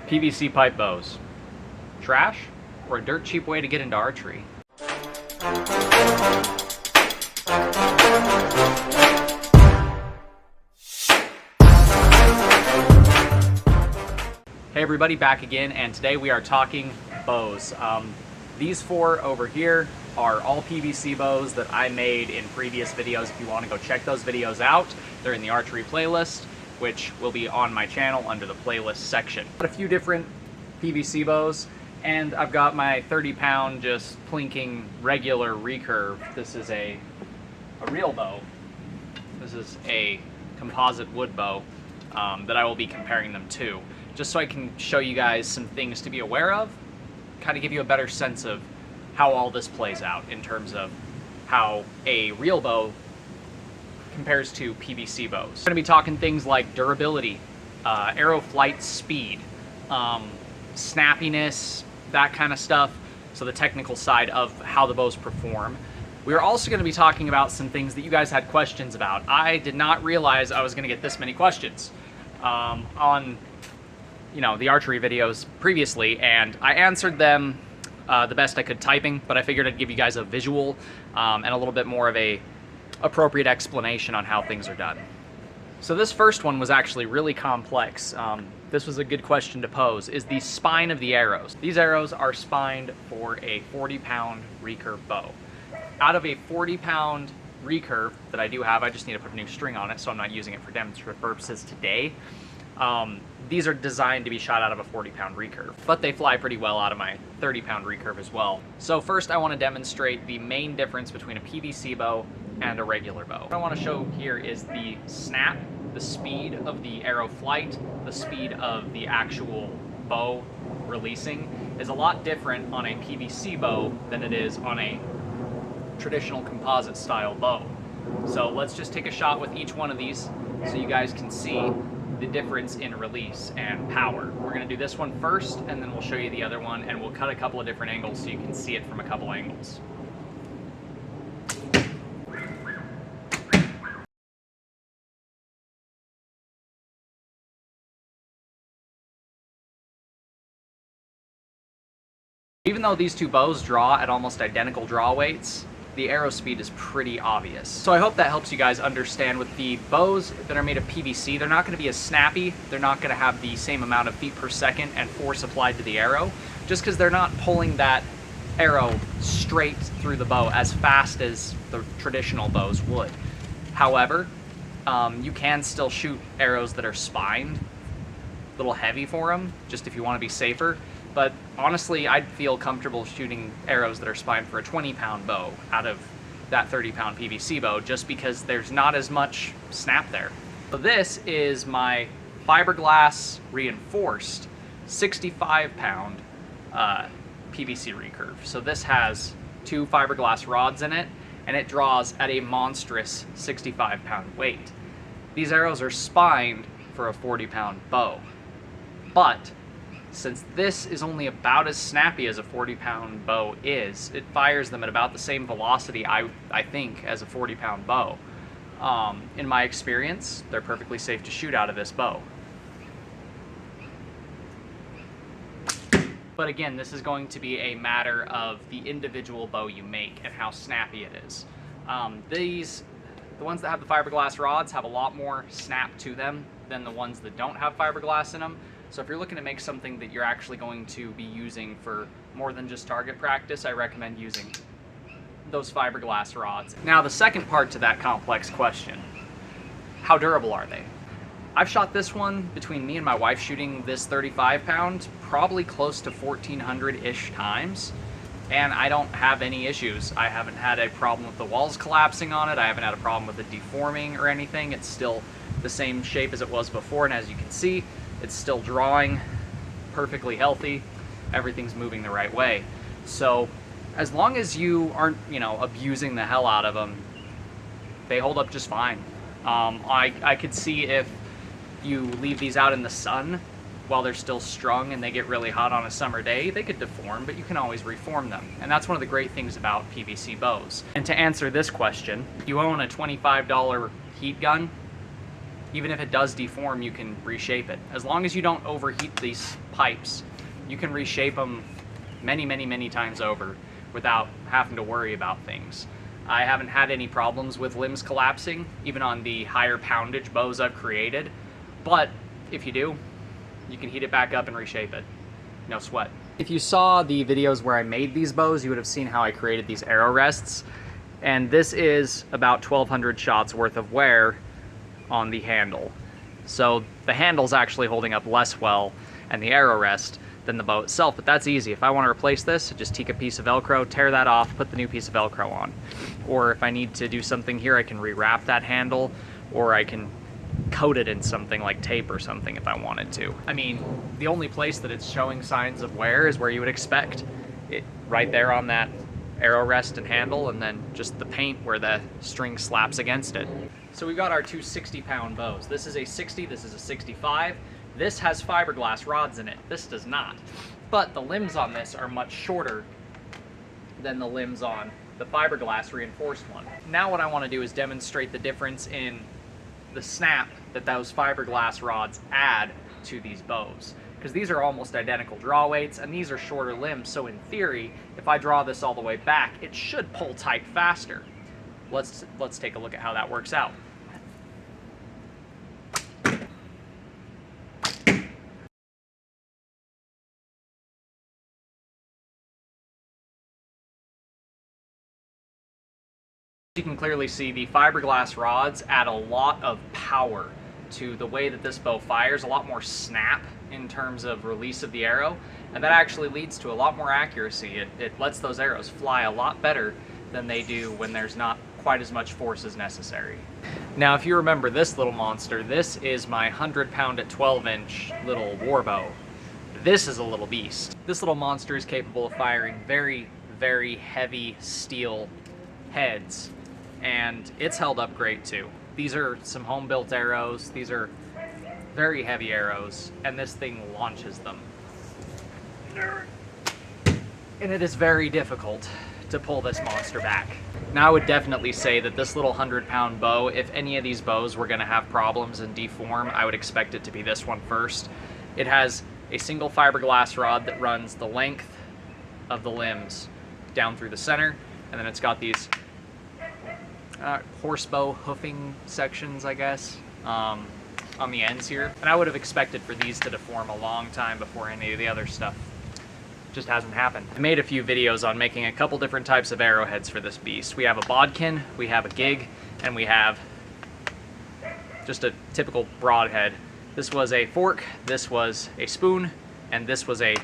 PVC pipe bows. Trash or a dirt cheap way to get into archery? Hey everybody, back again, and today we are talking bows. These four over here are all PVC bows that I made in previous videos. If you want to go check those videos out, they're in the archery playlist, which will be on my channel under the playlist section. Got a few different PVC bows, and I've got my 30-pound just plinking regular recurve. This is a real bow. This is a composite wood bow that I will be comparing them to, just so I can show you guys some things to be aware of, kind of give you a better sense of how all this plays out in terms of how a real bow compares to PVC bows. We're going to be talking things like durability, arrow flight speed, snappiness, that kind of stuff, so the technical side of how the bows perform. We're also going to be talking about some things that you guys had questions about. I did not realize I was going to get this many questions on the archery videos previously, and I answered them the best I could typing, but I figured I'd give you guys a visual and a little bit more of a appropriate explanation on how things are done. So this first one was actually really complex. This was a good question to pose, is the spine of the arrows. These arrows are spined for a 40-pound recurve bow. Out of a 40-pound recurve that I do have, I just need to put a new string on it, so I'm not using it for demonstrative purposes today. These are designed to be shot out of a 40-pound recurve, but they fly pretty well out of my 30-pound recurve as well. So first I want to demonstrate the main difference between a PVC bow and a regular bow. What I want to show here is the snap, the speed of the arrow flight, the speed of the actual bow releasing is a lot different on a PVC bow than it is on a traditional composite style bow. So let's just take a shot with each one of these so you guys can see the difference in release and power. We're going to do this one first, and then we'll show you the other one, and we'll cut a couple of different angles so you can see it from a couple angles. Even though these two bows draw at almost identical draw weights, the arrow speed is pretty obvious. So I hope that helps you guys understand with the bows that are made of PVC, they're not going to be as snappy, they're not going to have the same amount of feet per second and force applied to the arrow, just because they're not pulling that arrow straight through the bow as fast as the traditional bows would. However, you can still shoot arrows that are spined, a little heavy for them, just if you want to be safer. But honestly, I'd feel comfortable shooting arrows that are spined for a 20-pound bow out of that 30-pound PVC bow, just because there's not as much snap there. So this is my fiberglass reinforced 65-pound PVC recurve. So this has two fiberglass rods in it, and it draws at a monstrous 65-pound weight. These arrows are spined for a 40-pound bow, but since this is only about as snappy as a 40-pound bow is, it fires them at about the same velocity, I think, as a 40-pound bow. In my experience, they're perfectly safe to shoot out of this bow. But again, this is going to be a matter of the individual bow you make and how snappy it is. The ones that have the fiberglass rods have a lot more snap to them than the ones that don't have fiberglass in them. So if you're looking to make something that you're actually going to be using for more than just target practice, I recommend using those fiberglass rods. Now the second part to that complex question, how durable are they? I've shot this one between me and my wife shooting this 35-pound probably close to 1,400-ish times, and I don't have any issues. I haven't had a problem with the walls collapsing on it. I haven't had a problem with it deforming or anything. It's still the same shape as it was before, and as you can see, it's still drawing perfectly healthy. Everything's moving the right way. So as long as you aren't, abusing the hell out of them, they hold up just fine. I could see if you leave these out in the sun while they're still strung and they get really hot on a summer day, they could deform, but you can always reform them. And that's one of the great things about PVC bows. And to answer this question, you own a $25 heat gun, Even if it does deform, you can reshape it. As long as you don't overheat these pipes, you can reshape them many, many, many times over without having to worry about things. I haven't had any problems with limbs collapsing, even on the higher poundage bows I've created, but if you do, you can heat it back up and reshape it. No sweat. If you saw the videos where I made these bows, you would have seen how I created these arrow rests, and this is about 1,200 shots worth of wear on the handle. So the handle's actually holding up less well, and the arrow rest, than the bow itself, but that's easy. If I want to replace this, just take a piece of Velcro, tear that off, put the new piece of Velcro on. Or if I need to do something here, I can rewrap that handle, or I can coat it in something like tape or something if I wanted to. I mean, the only place that it's showing signs of wear is where you would expect it, right there on that arrow rest and handle, and then just the paint where the string slaps against it. So we've got our two 60-pound bows. This is a 60, this is a 65. This has fiberglass rods in it. This does not. But the limbs on this are much shorter than the limbs on the fiberglass reinforced one. Now what I want to do is demonstrate the difference in the snap that those fiberglass rods add to these bows. Because these are almost identical draw weights, and these are shorter limbs, so in theory, if I draw this all the way back, it should pull tight faster. Let's take a look at how that works out. You can clearly see the fiberglass rods add a lot of power to the way that this bow fires, a lot more snap in terms of release of the arrow, and that actually leads to a lot more accuracy. It lets those arrows fly a lot better than they do when there's not quite as much force as necessary. Now, if you remember this little monster, this is my 100-pound at 12-inch little war bow. This is a little beast. This little monster is capable of firing very, very heavy steel heads, and it's held up great too. These are some home-built arrows. These are very heavy arrows, and this thing launches them. And it is very difficult to pull this monster back. Now I would definitely say that this little 100-pound bow, if any of these bows were gonna have problems and deform, I would expect it to be this one first. It has a single fiberglass rod that runs the length of the limbs down through the center, and then it's got these horsebow hoofing sections, I guess, on the ends here. And I would have expected for these to deform a long time before any of the other stuff. Just hasn't happened. I made a few videos on making a couple different types of arrowheads for this beast. We have a bodkin, we have a gig, and we have just a typical broadhead. This was a fork, this was a spoon, and this was a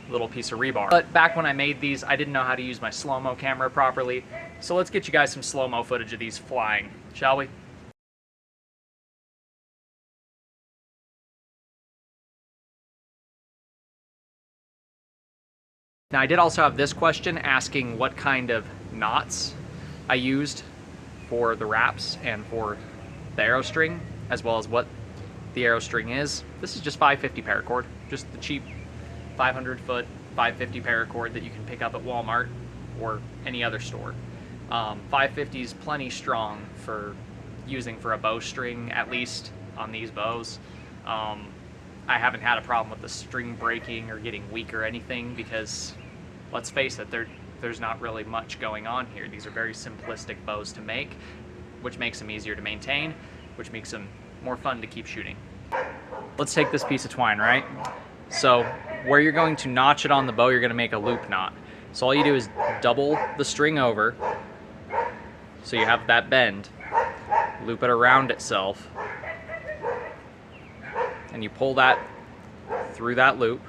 little piece of rebar. But back when I made these, I didn't know how to use my slow-mo camera properly, so let's get you guys some slow-mo footage of these flying, shall we? Now, I did also have this question asking what kind of knots I used for the wraps and for the arrow string, as well as what the arrow string is. This is just 550 paracord, just the cheap 500-foot 550 paracord that you can pick up at Walmart or any other store. 550 is plenty strong for using for a bowstring, at least on these bows. I haven't had a problem with the string breaking or getting weak or anything because, let's face it, there's not really much going on here. These are very simplistic bows to make, which makes them easier to maintain, which makes them more fun to keep shooting. Let's take this piece of twine, right? So where you're going to notch it on the bow, you're going to make a loop knot. So all you do is double the string over, so you have that bend, loop it around itself, and you pull that through that loop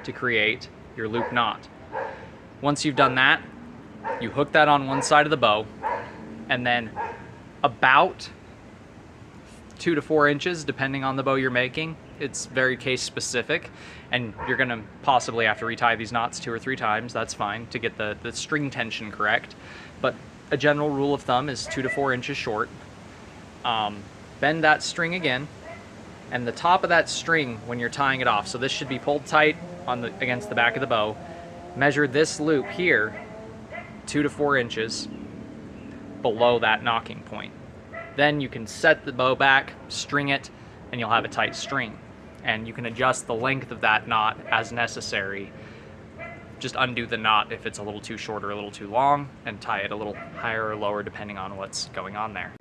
to create your loop knot. Once you've done that, you hook that on one side of the bow, and then about 2 to 4 inches, depending on the bow you're making. It's very case specific, and you're gonna possibly have to retie these knots 2 or 3 times. That's fine to get the string tension correct. But a general rule of thumb is 2 to 4 inches short. Bend that string again, and the top of that string when you're tying it off, so this should be pulled tight against the back of the bow. Measure this loop here 2 to 4 inches below that knocking point. Then you can set the bow back, string it, and you'll have a tight string. And you can adjust the length of that knot as necessary. Just undo the knot if it's a little too short or a little too long, and tie it a little higher or lower depending on what's going on there.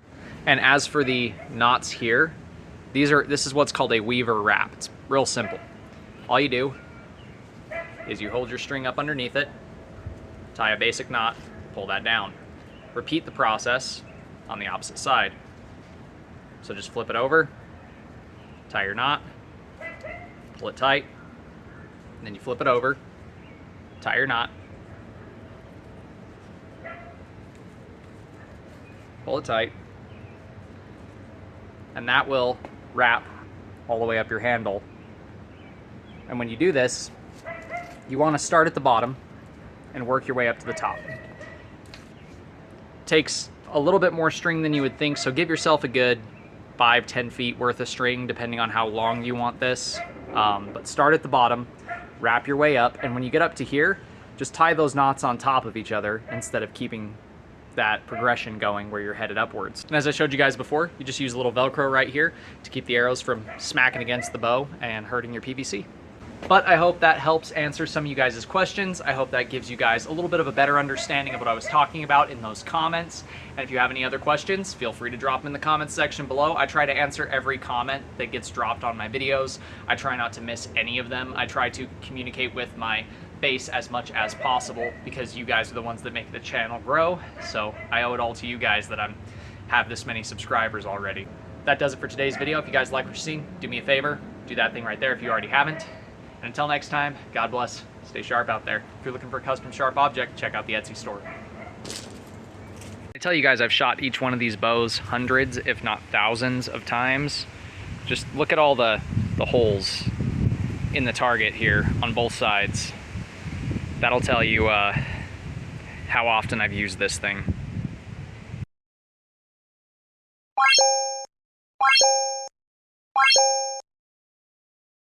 And as for the knots here, this is what's called a weaver wrap. It's real simple. All you do is you hold your string up underneath it, tie a basic knot, pull that down. Repeat the process on the opposite side. So just flip it over, tie your knot, pull it tight, and then you flip it over, tie your knot, pull it tight, and that will wrap all the way up your handle. And when you do this, you want to start at the bottom and work your way up to the top. Takes a little bit more string than you would think, so give yourself a good 5-10 feet worth of string depending on how long you want this. But start at the bottom, wrap your way up, and when you get up to here, just tie those knots on top of each other instead of keeping that progression going where you're headed upwards. And as I showed you guys before, you just use a little Velcro right here to keep the arrows from smacking against the bow and hurting your PVC. But I hope that helps answer some of you guys' questions. I hope that gives you guys a little bit of a better understanding of what I was talking about in those comments. And if you have any other questions, feel free to drop them in the comments section below. I try to answer every comment that gets dropped on my videos. I try not to miss any of them. I try to communicate with my base as much as possible because you guys are the ones that make the channel grow. So I owe it all to you guys that I have this many subscribers already. That does it for today's video. If you guys like what you're seeing, do me a favor, do that thing right there if you already haven't. And until next time, God bless. Stay sharp out there. If you're looking for a custom sharp object, check out the Etsy store. I tell you guys, I've shot each one of these bows hundreds, if not thousands of times. Just look at all the holes in the target here on both sides. That'll tell you how often I've used this thing.